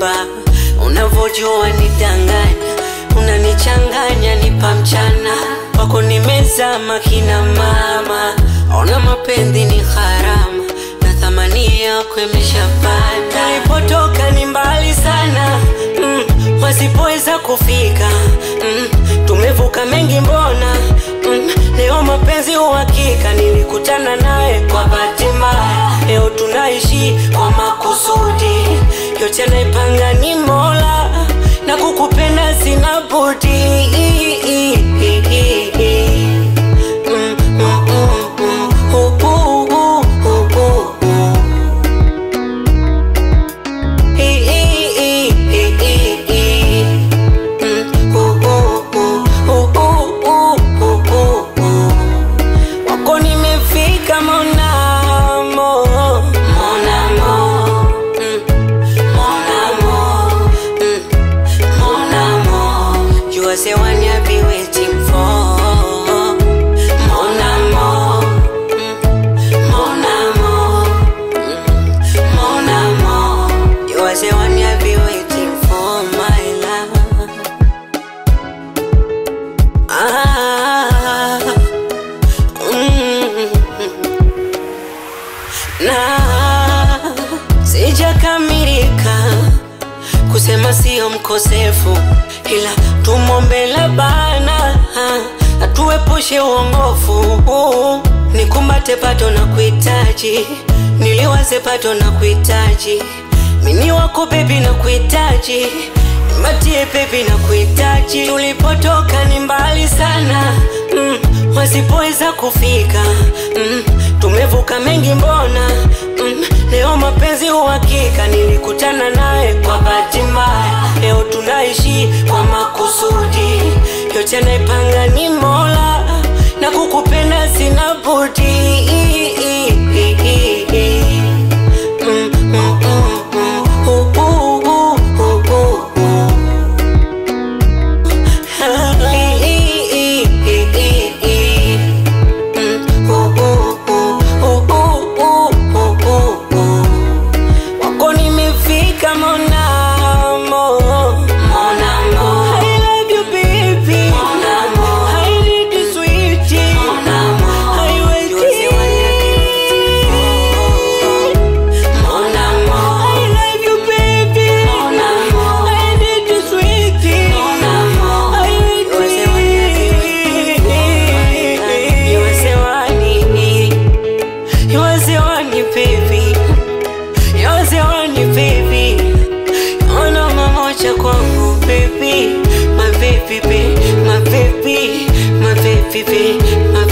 mahaba. Unavojua nidanganya, unanichanganya nipa mchana. Wako nimezama kina mama, ona mapenzi ni gharama, na thamani yako imeshapanda. Nilipotoka ni mbali sana, wasipoweza kufika. Tumevuka mengi mbona, leo mapenzi uhakika. Nilikutana naye kwa bahati mbaya, leo tunaishi kwa makusudi. Yote naipanga ni Mola, na kukupenda sina budi. You are the one I've been waiting for. Mon amour, mon amour, mon amour. You are the one I've been waiting for, my love. Na sijakamilika kusema sio mkosefu, ila tumombe Labana atuepushe uongofu. Nikumbate pato na kuhitaji, niliwaze pato na kuhitaji. Mimi wako baby na kuhitaji, nimatie baby na kuhitaji. Tulipotoka ni mbali sana, wasipoweza kufika. Tumevuka mengi mbona, leo mapenzi uhakika. Nilikutana naye kwa bahati mbaya, leo tunaishi kwa makusudi. Yote naipanga ni Mola, na kukupenda sina budi. Kwangu baby, my baby, my baby, my baby, my baby.